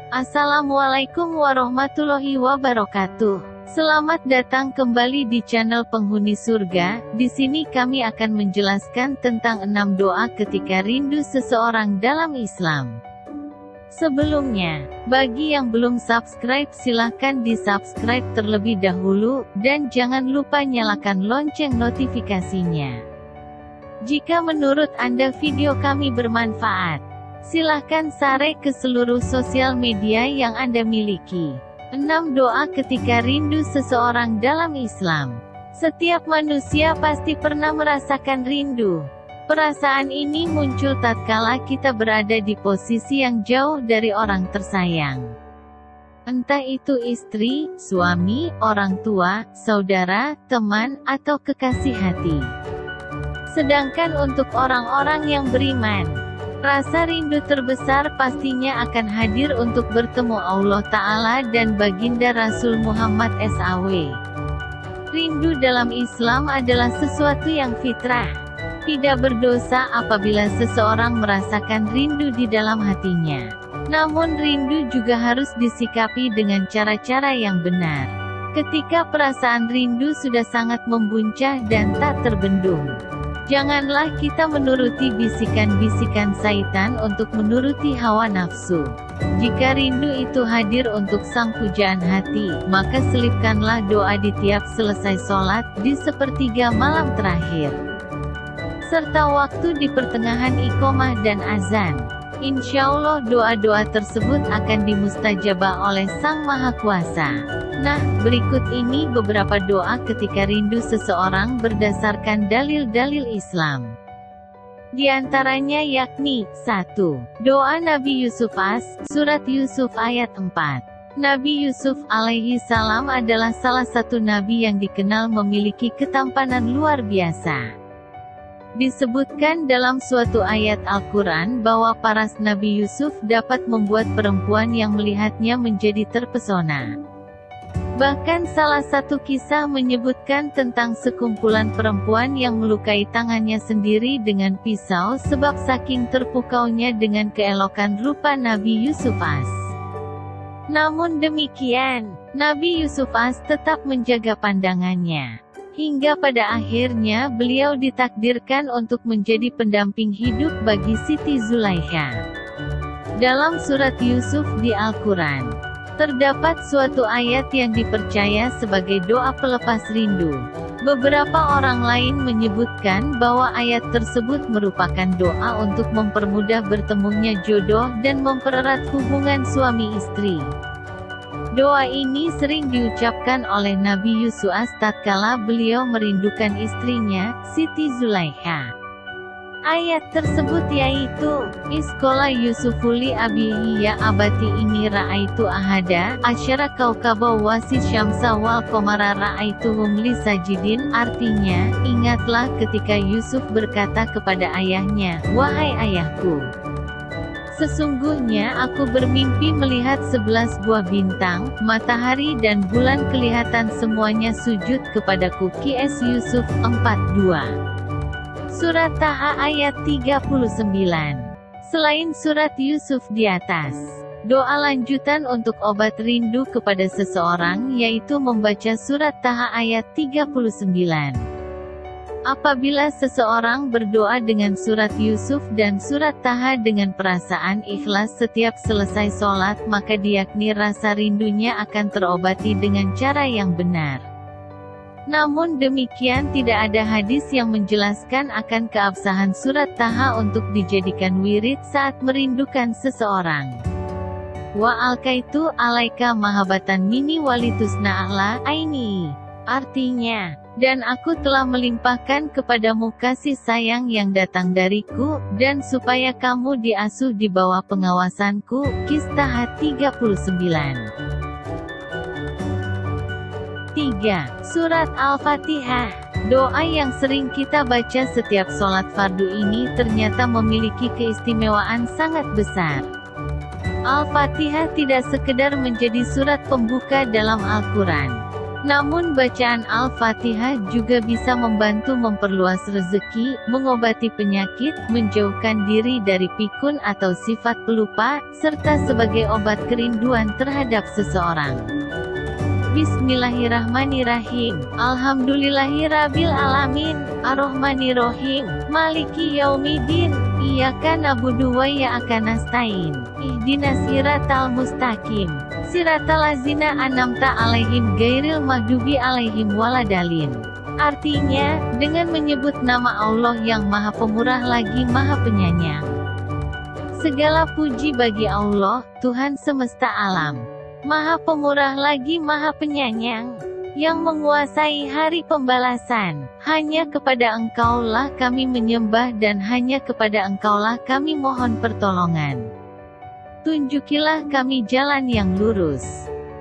Assalamualaikum warahmatullahi wabarakatuh. Selamat datang kembali di channel Penghuni Surga. Di sini kami akan menjelaskan tentang 6 doa ketika rindu seseorang dalam Islam. Sebelumnya, bagi yang belum subscribe silahkan di-subscribe terlebih dahulu, dan jangan lupa nyalakan lonceng notifikasinya. Jika menurut Anda video kami bermanfaat, silahkan share ke seluruh sosial media yang Anda miliki. 6 doa ketika rindu seseorang dalam Islam. Setiap manusia pasti pernah merasakan rindu. Perasaan ini muncul tatkala kita berada di posisi yang jauh dari orang tersayang. Entah itu istri, suami, orang tua, saudara, teman, atau kekasih hati. Sedangkan untuk orang-orang yang beriman, rasa rindu terbesar pastinya akan hadir untuk bertemu Allah Ta'ala dan baginda Rasul Muhammad SAW. Rindu dalam Islam adalah sesuatu yang fitrah. Tidak berdosa apabila seseorang merasakan rindu di dalam hatinya. Namun rindu juga harus disikapi dengan cara-cara yang benar. Ketika perasaan rindu sudah sangat membuncah dan tak terbendung, janganlah kita menuruti bisikan-bisikan syaitan untuk menuruti hawa nafsu. Jika rindu itu hadir untuk sang pujaan hati, maka selipkanlah doa di tiap selesai sholat, di sepertiga malam terakhir, serta waktu di pertengahan iqomah dan azan. Insya Allah doa-doa tersebut akan dimustajabah oleh Sang Maha Kuasa. Nah, berikut ini beberapa doa ketika rindu seseorang berdasarkan dalil-dalil Islam. Di antaranya yakni, 1. Doa Nabi Yusuf Surat Yusuf ayat 4. Nabi Yusuf alaihi salam adalah salah satu nabi yang dikenal memiliki ketampanan luar biasa. Disebutkan dalam suatu ayat Al-Quran bahwa paras Nabi Yusuf dapat membuat perempuan yang melihatnya menjadi terpesona. Bahkan salah satu kisah menyebutkan tentang sekumpulan perempuan yang melukai tangannya sendiri dengan pisau sebab saking terpukaunya dengan keelokan rupa Nabi Yusuf Namun demikian, Nabi Yusuf tetap menjaga pandangannya. Hingga pada akhirnya beliau ditakdirkan untuk menjadi pendamping hidup bagi Siti Zulaikha. Dalam surat Yusuf di Al-Quran, terdapat suatu ayat yang dipercaya sebagai doa pelepas rindu. Beberapa orang lain menyebutkan bahwa ayat tersebut merupakan doa untuk mempermudah bertemunya jodoh dan mempererat hubungan suami istri. Doa ini sering diucapkan oleh Nabi Yusuf tatkala beliau merindukan istrinya, Siti Zulaikha. Ayat tersebut yaitu, Iskola Yusufuli abihi ya abati ini ra'aitu ahada, asyara kaukaba wasis syamsa wal komara ra'aituhum li sajidin. Artinya, ingatlah ketika Yusuf berkata kepada ayahnya, wahai ayahku, sesungguhnya aku bermimpi melihat 11 buah bintang, matahari dan bulan kelihatan semuanya sujud kepadaku. QS Yusuf 42. Surat Taha ayat 39. Selain surat Yusuf di atas, doa lanjutan untuk obat rindu kepada seseorang yaitu membaca surat Taha ayat 39. Apabila seseorang berdoa dengan surat Yusuf dan surat Taha dengan perasaan ikhlas setiap selesai sholat, maka diyakni rasa rindunya akan terobati dengan cara yang benar. Namun demikian tidak ada hadis yang menjelaskan akan keabsahan surat Taha untuk dijadikan wirid saat merindukan seseorang. Wa alkaitu alaika mahabatan mini walitusna ahla aini. Artinya, dan aku telah melimpahkan kepadamu kasih sayang yang datang dariku, dan supaya kamu diasuh di bawah pengawasanku. Qis-Taha 39. 3. Surat Al-Fatihah. Doa yang sering kita baca setiap sholat fardu ini ternyata memiliki keistimewaan sangat besar. Al-Fatihah tidak sekedar menjadi surat pembuka dalam Al-Quran, Namun bacaan Al-Fatihah juga bisa membantu memperluas rezeki, mengobati penyakit, menjauhkan diri dari pikun atau sifat pelupa, serta sebagai obat kerinduan terhadap seseorang. Bismillahirrahmanirrahim. Alhamdulillahirabbil alamin, arrahmanirrahim, maliki yaumiddin, iyyaka na'budu wa iyyaka nasta'in, ihdinas siratal mustaqim, siratal ladzina an'amta 'alaihim ghairil maghdubi 'alaihim waladhdallin. Artinya, dengan menyebut nama Allah yang Maha Pemurah lagi Maha Penyayang. Segala puji bagi Allah, Tuhan semesta alam. Maha Pemurah lagi Maha Penyayang, yang menguasai hari pembalasan. Hanya kepada Engkaulah kami menyembah dan hanya kepada Engkaulah kami mohon pertolongan. Tunjukilah kami jalan yang lurus,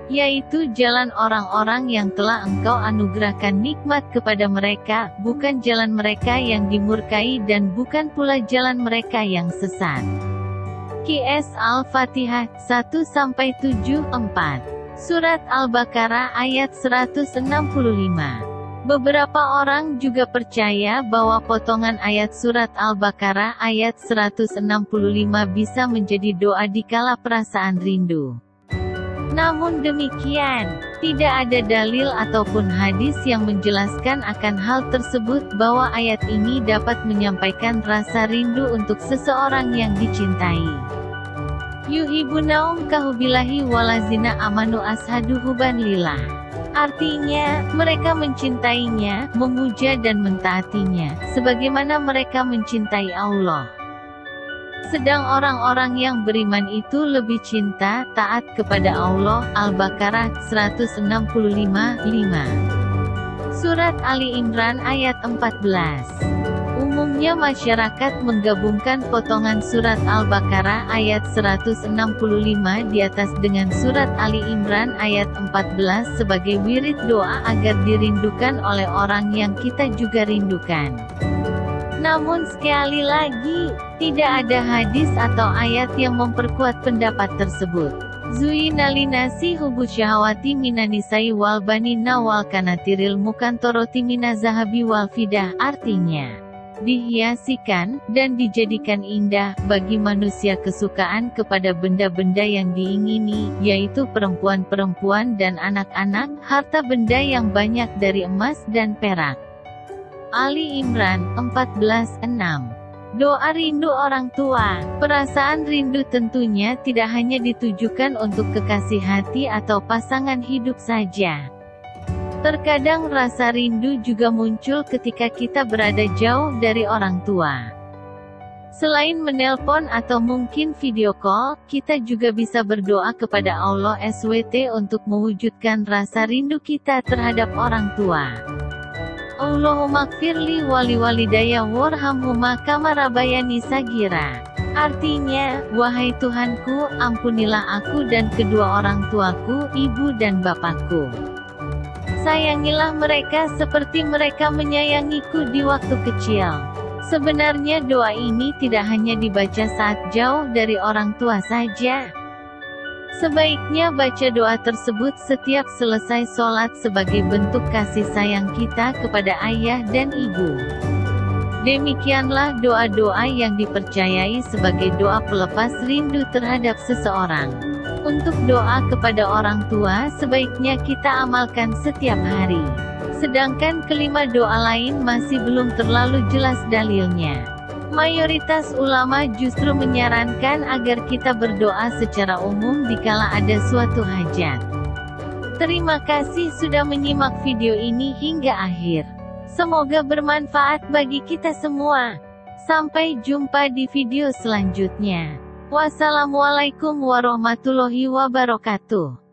yaitu jalan orang-orang yang telah Engkau anugerahkan nikmat kepada mereka, bukan jalan mereka yang dimurkai dan bukan pula jalan mereka yang sesat. QS Al-Fatihah 1-7-4. Surat Al-Baqarah ayat 165. Beberapa orang juga percaya bahwa potongan ayat surat Al-Baqarah ayat 165 bisa menjadi doa dikala perasaan rindu. Namun demikian, tidak ada dalil ataupun hadis yang menjelaskan akan hal tersebut bahwa ayat ini dapat menyampaikan rasa rindu untuk seseorang yang dicintai. Yuhibunaum kahubilahi walazina amanu ashadu huban lillah. Artinya, mereka mencintainya, memuja dan mentaatinya, sebagaimana mereka mencintai Allah. Sedang orang-orang yang beriman itu lebih cinta, taat kepada Allah. Al-Baqarah 165:5. Surat Ali Imran ayat 14. Umumnya masyarakat menggabungkan potongan surat Al-Baqarah ayat 165 di atas dengan surat Ali Imran ayat 14 sebagai wirid doa agar dirindukan oleh orang yang kita juga rindukan. Namun sekali lagi, tidak ada hadis atau ayat yang memperkuat pendapat tersebut. Zuyina linasi hubbu syahawati minanisai wal banina wal kanatiril mukantoroti minazahabi wal fidah. Artinya, dihiasikan, dan dijadikan indah, bagi manusia kesukaan kepada benda-benda yang diingini, yaitu perempuan-perempuan dan anak-anak, harta benda yang banyak dari emas dan perak. Ali Imran 14:6. Doa rindu orang tua. Perasaan rindu tentunya tidak hanya ditujukan untuk kekasih hati atau pasangan hidup saja. Terkadang rasa rindu juga muncul ketika kita berada jauh dari orang tua. Selain menelpon atau mungkin video call, kita juga bisa berdoa kepada Allah SWT untuk mewujudkan rasa rindu kita terhadap orang tua. Allahumma gfirli wali walidayya warhamhuma kama rabbayani sagira. Artinya, wahai Tuhanku, ampunilah aku dan kedua orang tuaku, ibu dan bapakku. Sayangilah mereka seperti mereka menyayangiku di waktu kecil. Sebenarnya doa ini tidak hanya dibaca saat jauh dari orang tua saja. Sebaiknya baca doa tersebut setiap selesai sholat sebagai bentuk kasih sayang kita kepada ayah dan ibu. Demikianlah doa-doa yang dipercayai sebagai doa pelepas rindu terhadap seseorang. Untuk doa kepada orang tua sebaiknya kita amalkan setiap hari. Sedangkan kelima doa lain masih belum terlalu jelas dalilnya. Mayoritas ulama justru menyarankan agar kita berdoa secara umum dikala ada suatu hajat. Terima kasih sudah menyimak video ini hingga akhir. Semoga bermanfaat bagi kita semua. Sampai jumpa di video selanjutnya. Wassalamualaikum warahmatullahi wabarakatuh.